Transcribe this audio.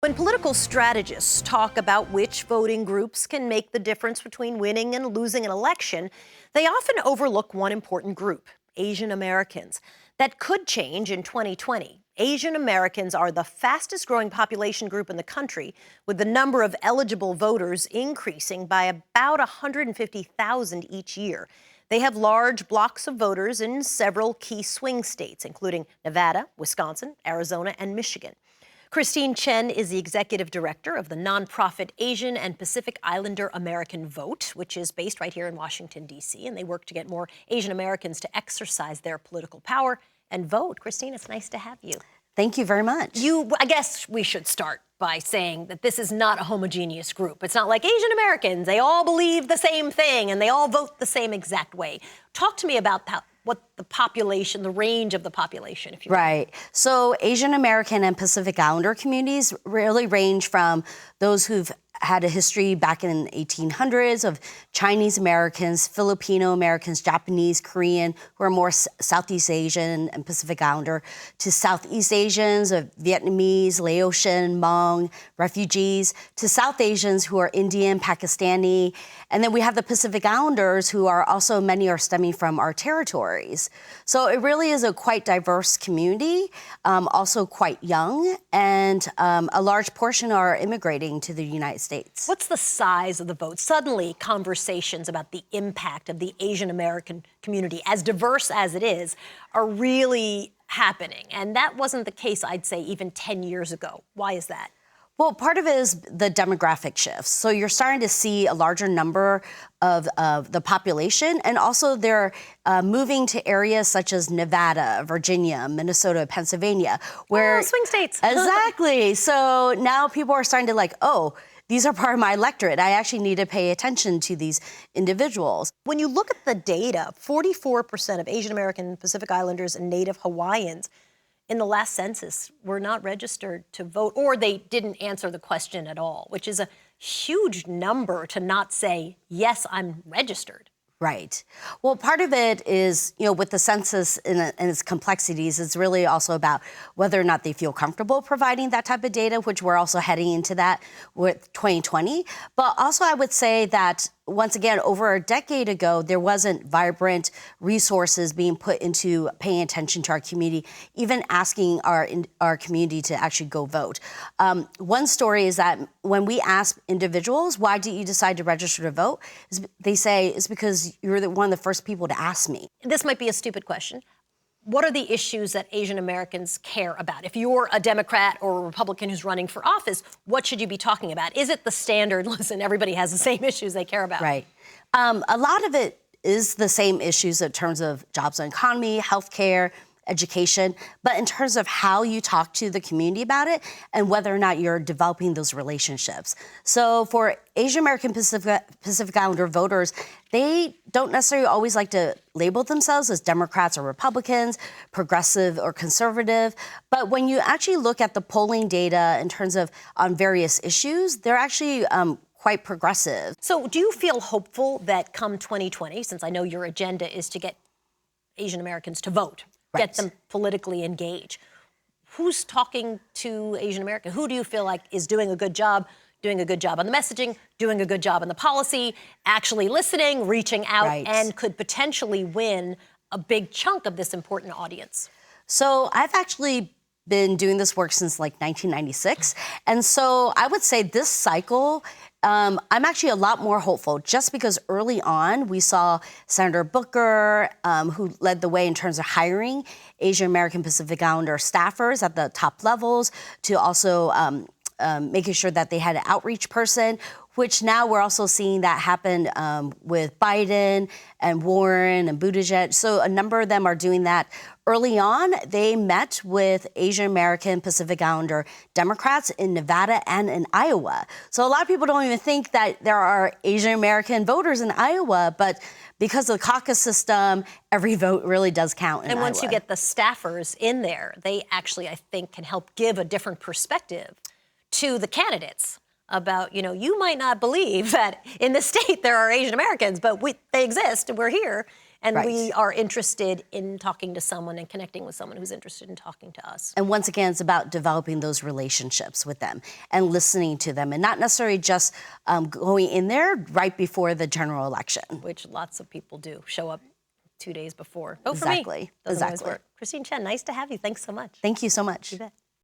When political strategists talk about which voting groups can make the difference between winning and losing an election, they often overlook one important group, Asian Americans. That could change in 2020. Asian Americans are the fastest growing population group in the country, with the number of eligible voters increasing by about 150,000 each year. They have large blocks of voters in several key swing states, including Nevada, Wisconsin, Arizona, and Michigan. Christine Chen is the executive director of the nonprofit Asian and Pacific Islander American Vote, which is based right here in Washington, D.C., and they work to get more Asian Americans to exercise their political power and vote. Christine, it's nice to have you. Thank you very much. I guess we should start by saying that this is not a homogeneous group. It's not like Asian Americans. They all believe the same thing and they all vote the same exact way. Talk to me about what the population, the range of the population, if you will. Right. So Asian American and Pacific Islander communities really range from those who've had a history back in the 1800s of Chinese Americans, Filipino Americans, Japanese, Korean, who are more Southeast Asian and Pacific Islander, to Southeast Asians of Vietnamese, Laotian, Hmong, refugees, to South Asians who are Indian, Pakistani. And then we have the Pacific Islanders who are also, many are stemming from our territories. So it really is a quite diverse community, also quite young, and a large portion are immigrating to the United States. What's the size of the vote? Suddenly, conversations about the impact of the Asian American community, as diverse as it is, are really happening. And that wasn't the case, I'd say, even 10 years ago. Why is that? Well, part of it is the demographic shifts. So you're starting to see a larger number of the population, and also they're moving to areas such as Nevada, Virginia, Minnesota, Pennsylvania, where swing states. Exactly. So now people are starting to these are part of my electorate. I actually need to pay attention to these individuals. When you look at the data, 44% of Asian American, Pacific Islanders, and Native Hawaiians in the last census were not registered to vote, or they didn't answer the question at all, which is a huge number to not say, yes, I'm registered. Right. Well, part of it is, with the census and its complexities, it's really also about whether or not they feel comfortable providing that type of data, which we're also heading into that with 2020. But also I would say that, once again, over a decade ago, there wasn't vibrant resources being put into paying attention to our community, even asking our community to actually go vote. One story is that when we ask individuals, why did you decide to register to vote? They say, it's because you're one of the first people to ask me. This might be a stupid question. What are the issues that Asian Americans care about? If you're a Democrat or a Republican who's running for office, what should you be talking about? Is it the standard, listen, everybody has the same issues they care about? Right. A lot of it is the same issues in terms of jobs and economy, healthcare, education, but in terms of how you talk to the community about it and whether or not you're developing those relationships. So for Asian American Pacific Islander voters, they don't necessarily always like to label themselves as Democrats or Republicans, progressive or conservative. But when you actually look at the polling data in terms of on various issues, they're actually quite progressive. So do you feel hopeful that come 2020, since I know your agenda is to get Asian Americans to vote, right, get them politically engaged, who's talking to Asian Americans? Who do you feel like is doing a good job on the messaging, doing a good job on the policy, actually listening, reaching out, right, and could potentially win a big chunk of this important audience? So I've actually been doing this work since 1996. And so I would say this cycle, I'm actually a lot more hopeful just because early on we saw Senator Booker, who led the way in terms of hiring Asian American Pacific Islander staffers at the top levels, to also making sure that they had an outreach person, which now we're also seeing that happen with Biden and Warren and Buttigieg. So a number of them are doing that. Early on, they met with Asian American Pacific Islander Democrats in Nevada and in Iowa. So a lot of people don't even think that there are Asian American voters in Iowa, but because of the caucus system, every vote really does count in Iowa. And once you get the staffers in there, they actually, I think, can help give a different perspective to the candidates about, you might not believe that in the state there are Asian Americans, but they exist and we're here. And Right. we are interested in talking to someone and connecting with someone who's interested in talking to us. And once again, it's about developing those relationships with them and listening to them, and not necessarily just going in there right before the general election. Which lots of people do, show up 2 days before. Vote for Exactly. me. Doesn't always Exactly. work. Christine Chen, nice to have you. Thanks so much. Thank you so much. You bet.